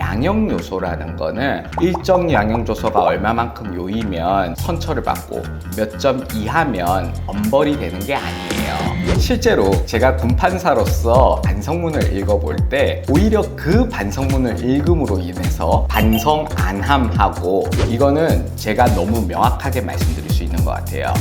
양형 요소라는 거는 일정 양형 요소가 얼마만큼 요이면 선처를 받고 몇 점 이하면 엄벌이 되는 게 아니에요. 실제로 제가 군판사로서 반성문을 읽어볼 때 오히려 그 반성문을 읽음으로 인해서 반성 안 함하고, 이거는 제가 너무 명확하게 말씀드릴 수 있는 것 같아요.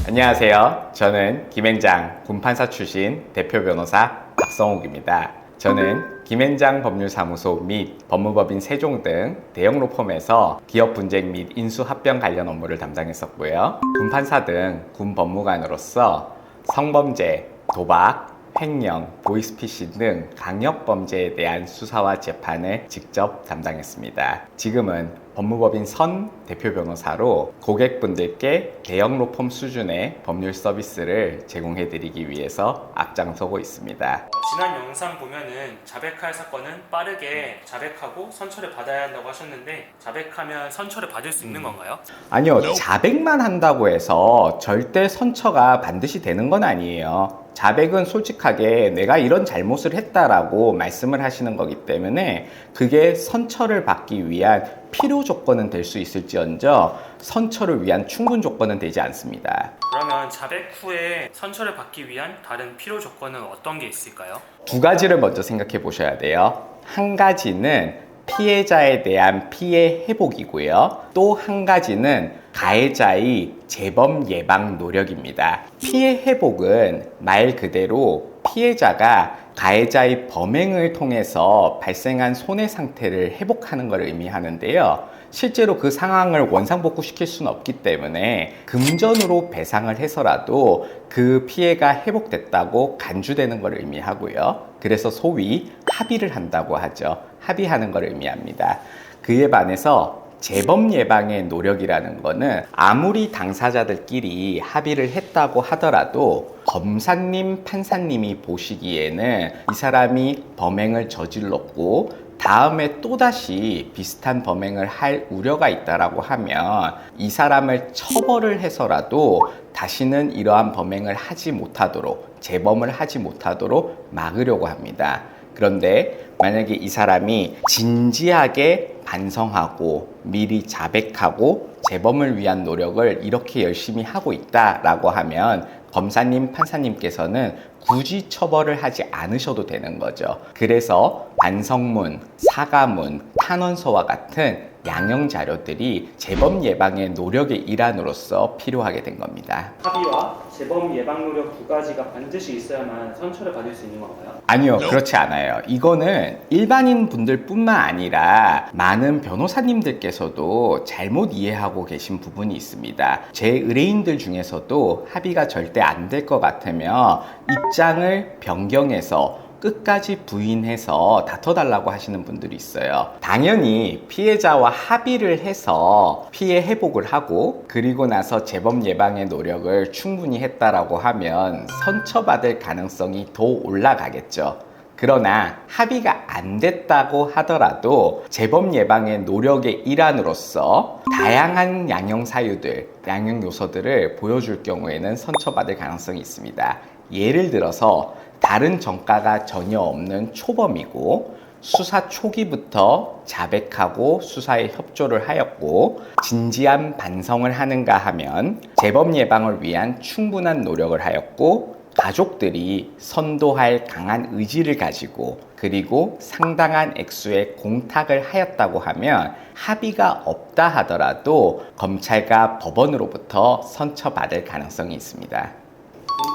안녕하세요. 저는 김앤장 군판사 출신 대표 변호사 박성욱입니다. 저는 김앤장 법률사무소 및 법무법인 세종 등 대형 로펌에서 기업 분쟁 및 인수 합병 관련 업무를 담당했었고요. 군판사 등 군법무관으로서 성범죄, 도박, 횡령, 보이스피싱 등 강력범죄에 대한 수사와 재판을 직접 담당했습니다. 지금은 법무법인 선 대표 변호사로 고객분들께 대형 로펌 수준의 법률 서비스를 제공해드리기 위해서 앞장서고 있습니다. 지난 영상 보면은 자백할 사건은 빠르게 자백하고 선처를 받아야 한다고 하셨는데, 자백하면 선처를 받을 수 있는 건가요? 아니요, 자백만 한다고 해서 절대 선처가 반드시 되는 건 아니에요. 자백은 솔직하게 내가 이런 잘못을 했다라고 말씀을 하시는 거기 때문에 그게 선처를 받기 위한 필요 조건은 될 수 있을지언정 선처를 위한 충분 조건은 되지 않습니다. 그러면 자백 후에 선처를 받기 위한 다른 필요 조건은 어떤 게 있을까요? 두 가지를 먼저 생각해 보셔야 돼요. 한 가지는 피해자에 대한 피해 회복이고요. 또 한 가지는 가해자의 재범 예방 노력입니다. 피해 회복은 말 그대로 피해자가 가해자의 범행을 통해서 발생한 손해 상태를 회복하는 것을 의미하는데요. 실제로 그 상황을 원상복구시킬 수는 없기 때문에 금전으로 배상을 해서라도 그 피해가 회복됐다고 간주되는 것을 의미하고요. 그래서 소위 합의를 한다고 하죠. 합의하는 것을 의미합니다. 그에 반해서 재범 예방의 노력이라는 거는 아무리 당사자들끼리 합의를 했다고 하더라도 검사님, 판사님이 보시기에는 이 사람이 범행을 저질렀고 다음에 또다시 비슷한 범행을 할 우려가 있다라고 하면 이 사람을 처벌을 해서라도 다시는 이러한 범행을 하지 못하도록, 재범을 하지 못하도록 막으려고 합니다. 그런데 만약에 이 사람이 진지하게 반성하고 미리 자백하고 재범을 위한 노력을 이렇게 열심히 하고 있다라고 하면 검사님, 판사님께서는 굳이 처벌을 하지 않으셔도 되는 거죠. 그래서 반성문, 사과문, 탄원서와 같은 양형 자료들이 재범 예방의 노력의 일환으로서 필요하게 된 겁니다. 합의와 재범 예방 노력 두 가지가 반드시 있어야만 선처를 받을 수 있는 건가요? 아니요, 그렇지 않아요. 이거는 일반인 분들뿐만 아니라 많은 변호사님들께서도 잘못 이해하고 계신 부분이 있습니다. 제 의뢰인들 중에서도 합의가 절대 안 될 것 같으면 입장을 변경해서 끝까지 부인해서 다퉈달라고 하시는 분들이 있어요. 당연히 피해자와 합의를 해서 피해 회복을 하고 그리고 나서 재범 예방의 노력을 충분히 했다라고 하면 선처받을 가능성이 더 올라가겠죠. 그러나 합의가 안 됐다고 하더라도 재범 예방의 노력의 일환으로서 다양한 양형 사유들, 양형 요소들을 보여줄 경우에는 선처받을 가능성이 있습니다. 예를 들어서 다른 전과가 전혀 없는 초범이고 수사 초기부터 자백하고 수사에 협조를 하였고 진지한 반성을 하는가 하면 재범 예방을 위한 충분한 노력을 하였고 가족들이 선도할 강한 의지를 가지고 그리고 상당한 액수의 공탁을 하였다고 하면 합의가 없다 하더라도 검찰과 법원으로부터 선처받을 가능성이 있습니다.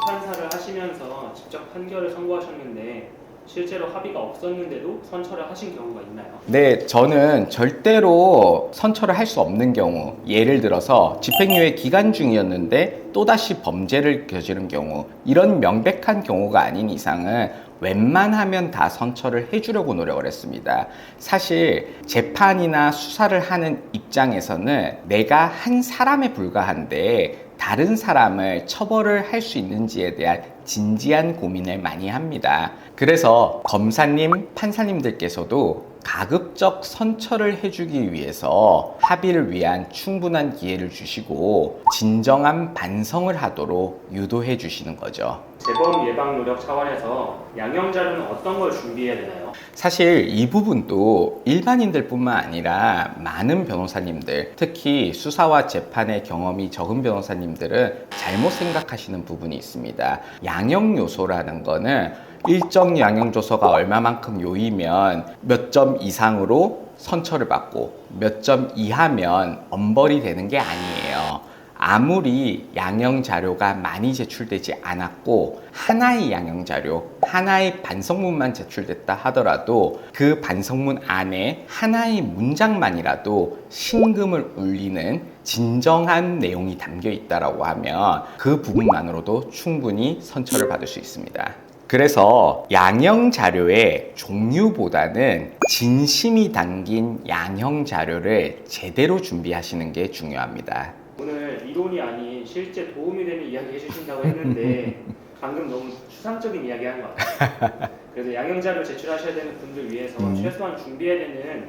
공판사를 하시면서 직접 판결을 선고하셨는데 실제로 합의가 없었는데도 선처를 하신 경우가 있나요? 네, 저는 절대로 선처를 할 수 없는 경우, 예를 들어서 집행유예 기간 중이었는데 또다시 범죄를 저지른 경우, 이런 명백한 경우가 아닌 이상은 웬만하면 다 선처를 해주려고 노력을 했습니다. 사실 재판이나 수사를 하는 입장에서는 내가 한 사람에 불과한데 다른 사람을 처벌을 할 수 있는지에 대한 진지한 고민을 많이 합니다. 그래서 검사님, 판사님들께서도 가급적 선처를 해주기 위해서 합의를 위한 충분한 기회를 주시고 진정한 반성을 하도록 유도해 주시는 거죠. 재범 예방 노력 차원에서 양형 자료는 어떤 걸 준비해야 되나요? 사실 이 부분도 일반인들 뿐만 아니라 많은 변호사님들, 특히 수사와 재판의 경험이 적은 변호사님들은 잘못 생각하시는 부분이 있습니다. 양형 요소라는 거는 일정 양형 조서가 얼마만큼 요이면 몇 점 이상으로 선처를 받고 몇 점 이하면 엄벌이 되는 게 아니에요. 아무리 양형 자료가 많이 제출되지 않았고 하나의 양형 자료, 하나의 반성문만 제출됐다 하더라도 그 반성문 안에 하나의 문장만이라도 신금을 울리는 진정한 내용이 담겨 있다라고 하면 그 부분만으로도 충분히 선처를 받을 수 있습니다. 그래서 양형 자료의 종류보다는 진심이 담긴 양형 자료를 제대로 준비하시는 게 중요합니다. 오늘 이론이 아닌 실제 도움이 되는 이야기 해주신다고 했는데 방금 너무 추상적인 이야기 한 것 같아요. 그래서 양형 자료 제출하셔야 되는 분들 위해서 최소한 준비해야 되는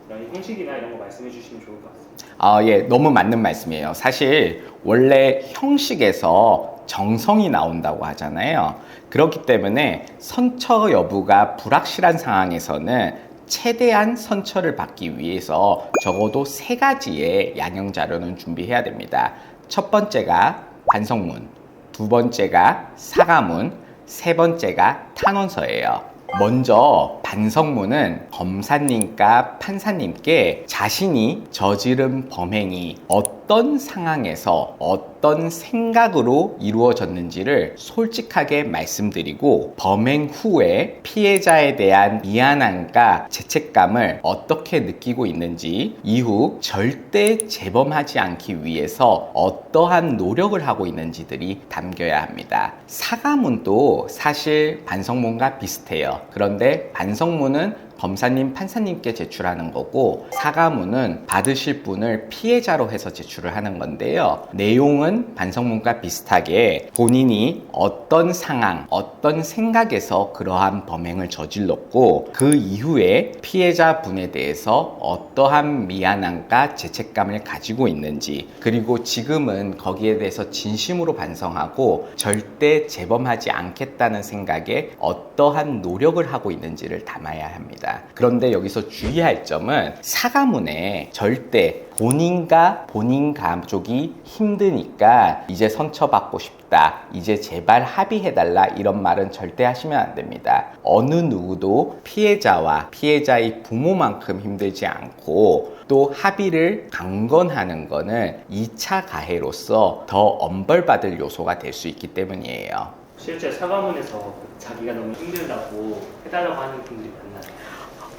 이런 형식이나 이런 거 말씀해 주시면 좋을 것 같습니다. 예, 너무 맞는 말씀이에요. 사실 원래 형식에서 정성이 나온다고 하잖아요. 그렇기 때문에 선처 여부가 불확실한 상황에서는 최대한 선처를 받기 위해서 적어도 3가지의 양형 자료는 준비해야 됩니다. 첫 번째가 반성문, 두 번째가 사과문, 세 번째가 탄원서예요. 먼저 반성문은 검사님과 판사님께 자신이 저지른 범행이 어떤 상황에서 어떤 생각으로 이루어졌는지를 솔직하게 말씀드리고 범행 후에 피해자에 대한 미안함과 죄책감을 어떻게 느끼고 있는지, 이후 절대 재범하지 않기 위해서 어떠한 노력을 하고 있는지들이 담겨야 합니다. 사과문도 사실 반성문과 비슷해요. 그런데 반성문은 검사님, 판사님께 제출하는 거고 사과문은 받으실 분을 피해자로 해서 제출을 하는 건데요. 내용은 반성문과 비슷하게 본인이 어떤 상황, 어떤 생각에서 그러한 범행을 저질렀고 그 이후에 피해자분에 대해서 어떠한 미안함과 죄책감을 가지고 있는지, 그리고 지금은 거기에 대해서 진심으로 반성하고 절대 재범하지 않겠다는 생각에 어떠한 노력을 하고 있는지를 담아야 합니다. 그런데 여기서 주의할 점은 사과문에 절대 본인과 본인 가족이 힘드니까 이제 선처받고 싶다, 이제 제발 합의해달라, 이런 말은 절대 하시면 안 됩니다. 어느 누구도 피해자와 피해자의 부모만큼 힘들지 않고 또 합의를 강건하는 거는 2차 가해로서 더 엄벌받을 요소가 될 수 있기 때문이에요. 실제 사과문에서 자기가 너무 힘들다고 해달라고 하는 분들이 많나요?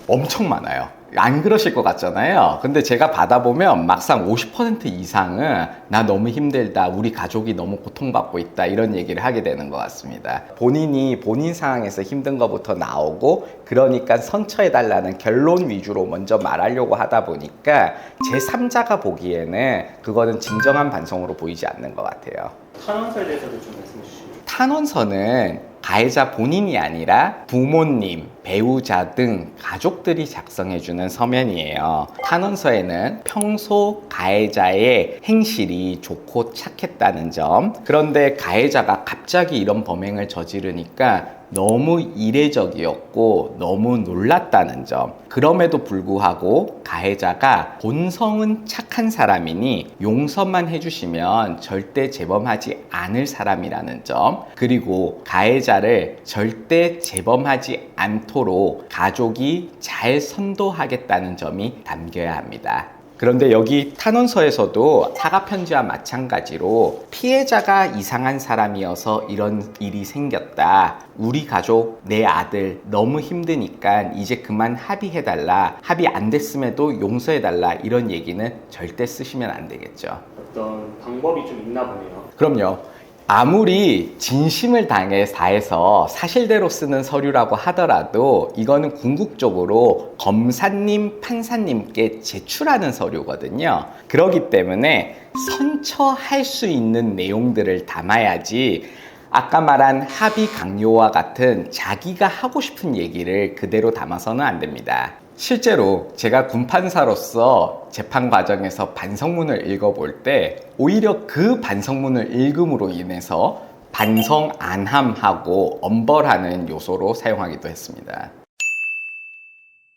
엄청 많아요. 안 그러실 것 같잖아요. 근데 제가 받아보면 막상 50% 이상은 나 너무 힘들다, 우리 가족이 너무 고통받고 있다, 이런 얘기를 하게 되는 것 같습니다. 본인이 본인 상황에서 힘든 것부터 나오고 그러니까 선처해달라는 결론 위주로 먼저 말하려고 하다 보니까 제3자가 보기에는 그거는 진정한 반성으로 보이지 않는 것 같아요. 탄원서에 대해서도 좀 말씀해 주시죠. 탄원서는 가해자 본인이 아니라 부모님, 배우자 등 가족들이 작성해주는 서면이에요. 탄원서에는 평소 가해자의 행실이 좋고 착했다는 점, 그런데 가해자가 갑자기 이런 범행을 저지르니까 너무 이례적이었고 너무 놀랐다는 점, 그럼에도 불구하고 가해자가 본성은 착한 사람이니 용서만 해주시면 절대 재범하지 않을 사람이라는 점, 그리고 가해자를 절대 재범하지 않도록 가족이 잘 선도하겠다는 점이 담겨야 합니다. 그런데 여기 탄원서에서도 사과 편지와 마찬가지로 피해자가 이상한 사람이어서 이런 일이 생겼다, 우리 가족, 내 아들 너무 힘드니까 이제 그만 합의해달라, 합의 안 됐음에도 용서해달라, 이런 얘기는 절대 쓰시면 안 되겠죠. 어떤 방법이 좀 있나 보네요. 그럼요. 아무리 진심을 다해서 사실대로 쓰는 서류라고 하더라도 이거는 궁극적으로 검사님, 판사님께 제출하는 서류거든요. 그렇기 때문에 선처할 수 있는 내용들을 담아야지 아까 말한 합의 강요와 같은 자기가 하고 싶은 얘기를 그대로 담아서는 안 됩니다. 실제로 제가 군판사로서 재판 과정에서 반성문을 읽어볼 때 오히려 그 반성문을 읽음으로 인해서 반성 안함하고 엄벌하는 요소로 사용하기도 했습니다.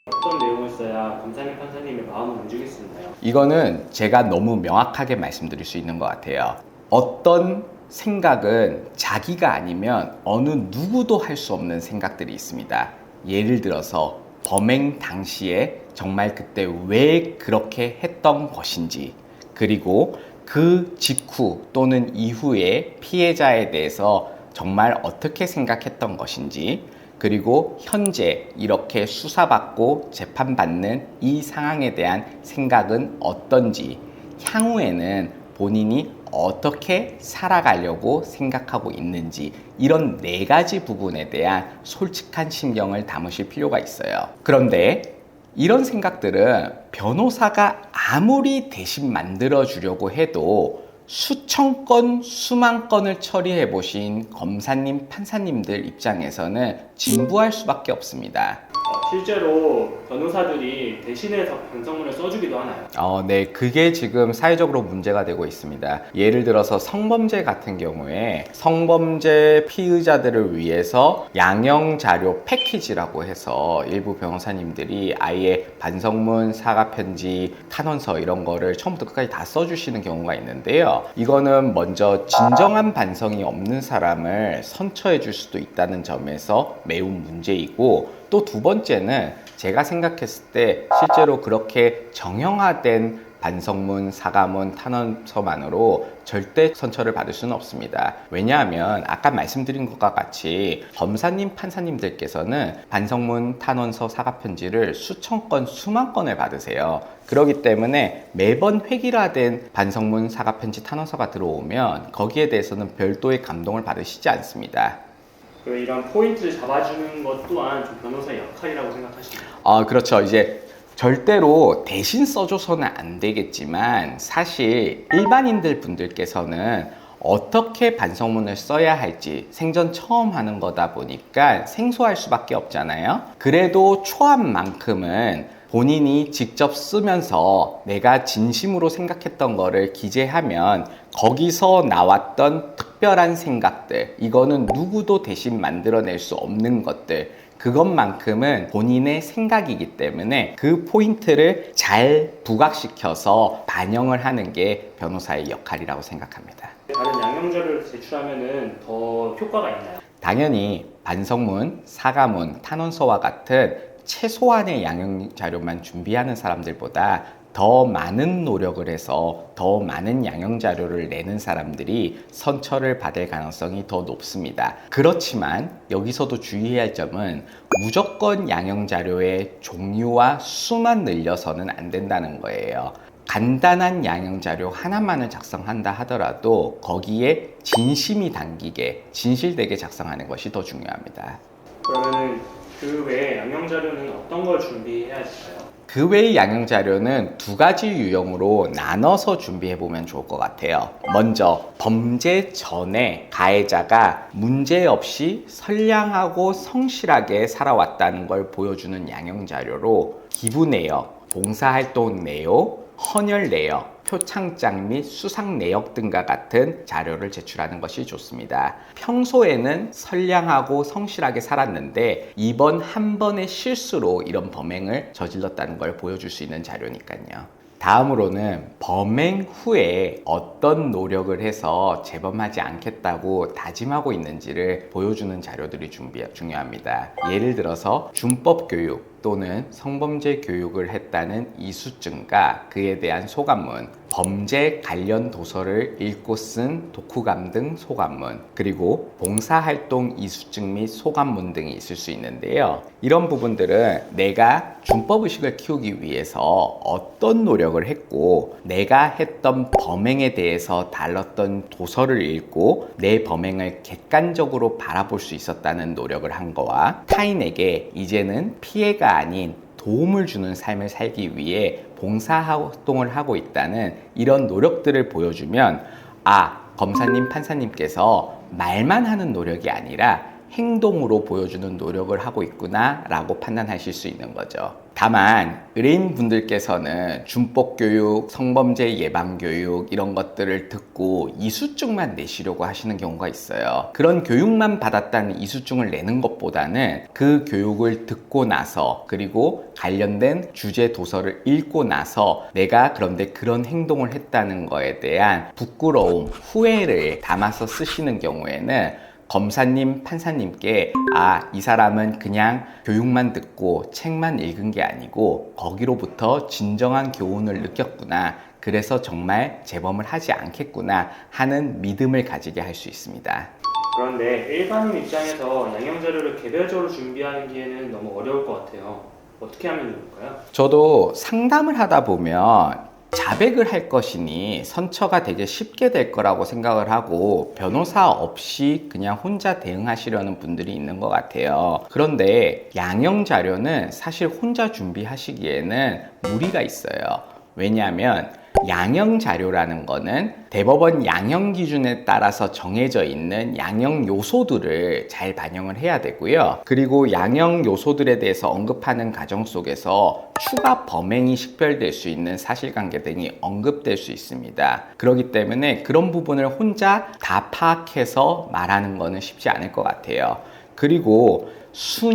어떤 내용을 써야 검사님, 판사님의 마음을 움직일 수 있나요? 이거는 제가 너무 명확하게 말씀드릴 수 있는 것 같아요. 어떤 생각은 자기가 아니면 어느 누구도 할 수 없는 생각들이 있습니다. 예를 들어서 범행 당시에 정말 그때 왜 그렇게 했던 것인지, 그리고 그 직후 또는 이후에 피해자에 대해서 정말 어떻게 생각했던 것인지, 그리고 현재 이렇게 수사받고 재판받는 이 상황에 대한 생각은 어떤지, 향후에는 본인이 어떻게 살아가려고 생각하고 있는지, 이런 4가지 부분에 대한 솔직한 신경을 담으실 필요가 있어요. 그런데 이런 생각들은 변호사가 아무리 대신 만들어 주려고 해도 수천 건, 수만 건을 처리해 보신 검사님, 판사님들 입장에서는 진부할 수밖에 없습니다. 실제로 변호사들이 대신해서 반성문을 써주기도 하나요? 네, 그게 지금 사회적으로 문제가 되고 있습니다. 예를 들어서 성범죄 같은 경우에 성범죄 피의자들을 위해서 양형 자료 패키지라고 해서 일부 변호사님들이 아예 반성문, 사과편지, 탄원서 이런 거를 처음부터 끝까지 다 써주시는 경우가 있는데요. 이거는 먼저 진정한 반성이 없는 사람을 선처해 줄 수도 있다는 점에서 매우 문제이고, 또 두 번째는 제가 생각했을 때 실제로 그렇게 정형화된 반성문, 사과문, 탄원서만으로 절대 선처를 받을 수는 없습니다. 왜냐하면 아까 말씀드린 것과 같이 검사님, 판사님들께서는 반성문, 탄원서, 사과편지를 수천 건, 수만 건을 받으세요. 그렇기 때문에 매번 획일화된 반성문, 사과편지, 탄원서가 들어오면 거기에 대해서는 별도의 감동을 받으시지 않습니다. 이런 포인트를 잡아주는 것 또한 좀 변호사의 역할이라고 생각하시나요? 그렇죠. 이제 절대로 대신 써줘서는 안 되겠지만, 사실 일반인들 분들께서는 어떻게 반성문을 써야 할지 생전 처음 하는 거다 보니까 생소할 수밖에 없잖아요. 그래도 초안만큼은 본인이 직접 쓰면서 내가 진심으로 생각했던 거를 기재하면 거기서 나왔던 특별한 생각들, 이거는 누구도 대신 만들어낼 수 없는 것들, 그것만큼은 본인의 생각이기 때문에 그 포인트를 잘 부각시켜서 반영을 하는 게 변호사의 역할이라고 생각합니다. 다른 양형 자료를 제출하면 더 효과가 있나요? 당연히 반성문, 사과문, 탄원서와 같은 최소한의 양형 자료만 준비하는 사람들보다 더 많은 노력을 해서 더 많은 양형 자료를 내는 사람들이 선처를 받을 가능성이 더 높습니다. 그렇지만 여기서도 주의해야 할 점은 무조건 양형 자료의 종류와 수만 늘려서는 안 된다는 거예요. 간단한 양형 자료 하나만을 작성한다 하더라도 거기에 진심이 담기게, 진실되게 작성하는 것이 더 중요합니다. 그러면은 그 외에 양형 자료는 어떤 걸 준비해야 할까요? 그 외의 양형 자료는 2가지 유형으로 나눠서 준비해 보면 좋을 것 같아요. 먼저 범죄 전에 가해자가 문제없이 선량하고 성실하게 살아왔다는 걸 보여주는 양형 자료로 기부 내역, 봉사활동 내역, 헌혈 내역, 표창장 및 수상 내역 등과 같은 자료를 제출하는 것이 좋습니다. 평소에는 선량하고 성실하게 살았는데 이번 한 번의 실수로 이런 범행을 저질렀다는 걸 보여줄 수 있는 자료니까요. 다음으로는 범행 후에 어떤 노력을 해서 재범하지 않겠다고 다짐하고 있는지를 보여주는 자료들이 중요합니다. 예를 들어서 준법 교육 또는 성범죄 교육을 했다는 이수증과 그에 대한 소감문, 범죄 관련 도서를 읽고 쓴 독후감 등 소감문, 그리고 봉사활동 이수증 및 소감문 등이 있을 수 있는데요. 이런 부분들은 내가 준법의식을 키우기 위해서 어떤 노력을 했고, 내가 했던 범행에 대해서 다뤘던 도서를 읽고 내 범행을 객관적으로 바라볼 수 있었다는 노력을 한 거와, 타인에게 이제는 피해가 아닌 도움을 주는 삶을 살기 위해 봉사활동을 하고 있다는 이런 노력들을 보여주면, 검사님, 판사님께서 말만 하는 노력이 아니라 행동으로 보여주는 노력을 하고 있구나 라고 판단하실 수 있는 거죠. 다만 의뢰인 분들께서는 준법교육, 성범죄 예방교육 이런 것들을 듣고 이수증만 내시려고 하시는 경우가 있어요. 그런 교육만 받았다는 이수증을 내는 것보다는 그 교육을 듣고 나서 그리고 관련된 주제 도서를 읽고 나서 내가 그런데 그런 행동을 했다는 거에 대한 부끄러움, 후회를 담아서 쓰시는 경우에는 검사님, 판사님께 이 사람은 그냥 교육만 듣고 책만 읽은 게 아니고 거기로부터 진정한 교훈을 느꼈구나. 그래서 정말 재범을 하지 않겠구나 하는 믿음을 가지게 할 수 있습니다. 그런데 일반인 입장에서 양형 자료를 개별적으로 준비하기에는 너무 어려울 것 같아요. 어떻게 하면 좋을까요? 저도 상담을 하다 보면 자백을 할 것이니 선처가 되게 쉽게 될 거라고 생각을 하고 변호사 없이 그냥 혼자 대응하시려는 분들이 있는 것 같아요. 그런데 양형 자료는 사실 혼자 준비하시기에는 무리가 있어요. 왜냐하면 양형 자료라는 거는 대법원 양형 기준에 따라서 정해져 있는 양형 요소들을 잘 반영을 해야 되고요. 그리고 양형 요소들에 대해서 언급하는 과정 속에서 추가 범행이 식별될 수 있는 사실관계 등이 언급될 수 있습니다. 그렇기 때문에 그런 부분을 혼자 다 파악해서 말하는 거는 쉽지 않을 것 같아요. 그리고 수십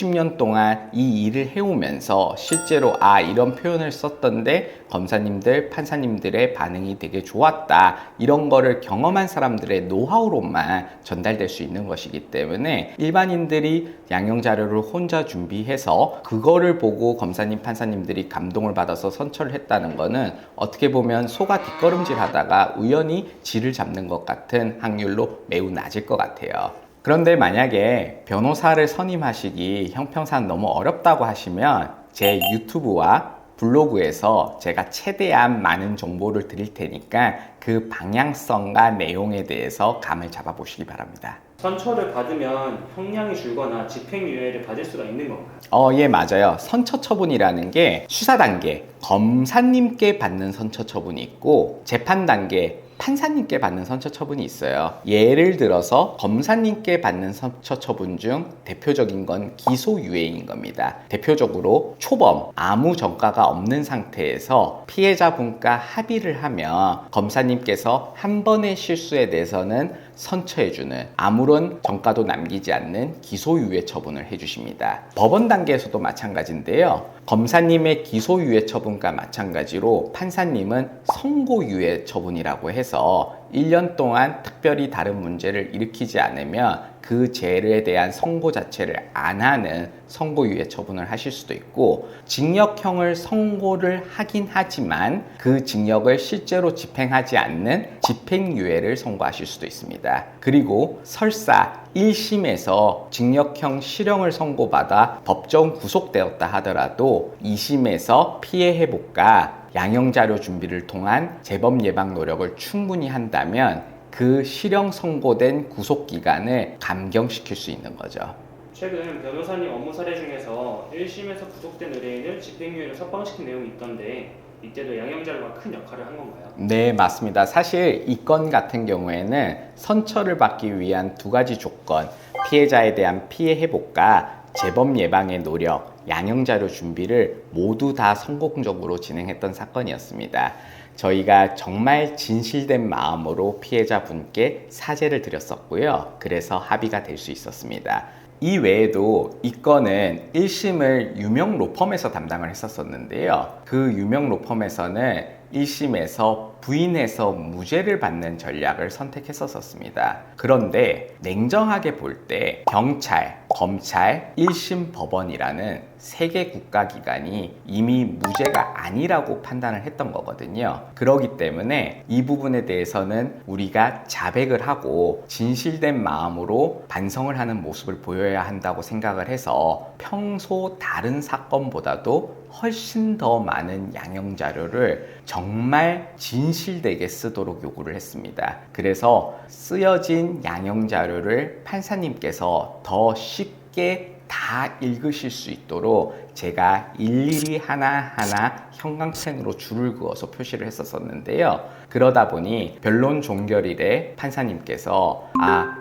년 동안 이 일을 해오면서 실제로 이런 표현을 썼던데 검사님들, 판사님들의 반응이 되게 좋았다. 이런 거를 경험한 사람들의 노하우로만 전달될 수 있는 것이기 때문에 일반인들이 양형 자료를 혼자 준비해서 그거를 보고 검사님, 판사님들이 감동을 받아서 선처를 했다는 거는 어떻게 보면 소가 뒷걸음질 하다가 우연히 쥐를 잡는 것 같은 확률로 매우 낮을 것 같아요. 그런데 만약에 변호사를 선임하시기 형평상 너무 어렵다고 하시면 제 유튜브와 블로그에서 제가 최대한 많은 정보를 드릴 테니까 그 방향성과 내용에 대해서 감을 잡아보시기 바랍니다. 선처를 받으면 형량이 줄거나 집행유예를 받을 수가 있는 건가요? 예, 맞아요. 선처 처분이라는 게 수사 단계, 검사님께 받는 선처 처분이 있고 재판 단계, 판사님께 받는 선처 처분이 있어요. 예를 들어서 검사님께 받는 선처 처분 중 대표적인 건 기소유예인 겁니다. 대표적으로 초범, 아무 전과가 없는 상태에서 피해자분과 합의를 하면 검사님께서 한 번의 실수에 대해서는 선처해주는 아무런 전과도 남기지 않는 기소유예 처분을 해주십니다. 법원 단계에서도 마찬가지인데요. 검사님의 기소유예 처분과 마찬가지로 판사님은 선고유예 처분이라고 해서 1년 동안 특별히 다른 문제를 일으키지 않으면 그 죄에 대한 선고 자체를 안 하는 선고유예 처분을 하실 수도 있고 징역형을 선고를 하긴 하지만 그 징역을 실제로 집행하지 않는 집행유예를 선고하실 수도 있습니다. 그리고 설사 1심에서 징역형 실형을 선고받아 법정 구속되었다 하더라도 2심에서 피해 회복과 양형자료 준비를 통한 재범 예방 노력을 충분히 한다면 그 실형 선고된 구속기간을 감경시킬 수 있는 거죠. 최근 변호사님 업무 사례 중에서 1심에서 구속된 의뢰인을 집행유예로 석방시킨 내용이 있던데 이때도 양형자료가 큰 역할을 한 건가요? 네, 맞습니다. 사실 이 건 같은 경우에는 선처를 받기 위한 두 가지 조건, 피해자에 대한 피해 회복과 재범 예방의 노력, 양형자료 준비를 모두 다 성공적으로 진행했던 사건이었습니다. 저희가 정말 진실된 마음으로 피해자분께 사죄를 드렸었고요. 그래서 합의가 될 수 있었습니다. 이 외에도 이 건은 1심을 유명 로펌에서 담당을 했었는데요. 그 유명 로펌에서는 1심에서 부인해서 무죄를 받는 전략을 선택했었습니다. 그런데 냉정하게 볼 때 경찰, 검찰, 1심 법원이라는 세 개 국가기관이 이미 무죄가 아니라고 판단을 했던 거거든요. 그렇기 때문에 이 부분에 대해서는 우리가 자백을 하고 진실된 마음으로 반성을 하는 모습을 보여야 한다고 생각을 해서 평소 다른 사건보다도 훨씬 더 많은 양형 자료를 정말 진실되게 쓰도록 요구를 했습니다. 그래서 쓰여진 양형 자료를 판사님께서 더 쉽게 다 읽으실 수 있도록 제가 일일이 하나하나 형광펜으로 줄을 그어서 표시를 했었는데요. 그러다 보니 변론 종결일에 판사님께서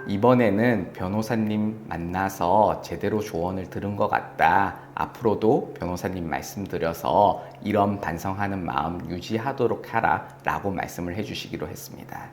이번에는 변호사님 만나서 제대로 조언을 들은 것 같다. 앞으로도 변호사님 말씀드려서 이런 반성하는 마음 유지하도록 하라 라고 말씀을 해주시기로 했습니다.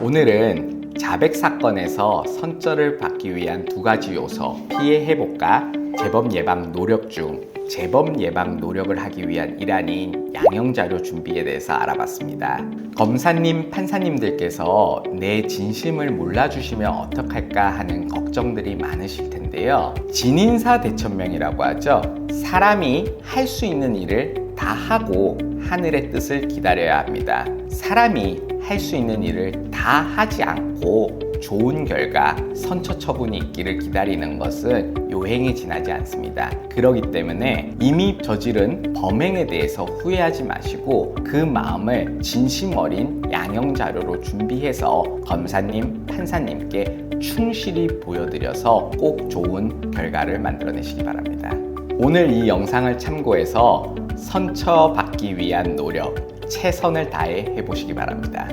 오늘은 자백 사건에서 선처를 받기 위한 두 가지 요소, 피해 회복과 재범 예방 노력 중 재범 예방 노력을 하기 위한 일환인 양형 자료 준비에 대해서 알아봤습니다. 검사님, 판사님들께서 내 진심을 몰라주시면 어떡할까 하는 걱정들이 많으실 텐데요. 진인사 대천명이라고 하죠. 사람이 할 수 있는 일을 다 하고 하늘의 뜻을 기다려야 합니다. 사람이 할 수 있는 일을 다 하지 않고 좋은 결과, 선처 처분이 있기를 기다리는 것은 요행에 지나지 않습니다. 그렇기 때문에 이미 저지른 범행에 대해서 후회하지 마시고 그 마음을 진심 어린 양형 자료로 준비해서 검사님, 판사님께 충실히 보여드려서 꼭 좋은 결과를 만들어내시기 바랍니다. 오늘 이 영상을 참고해서 선처 받기 위한 노력, 최선을 다해 해보시기 바랍니다.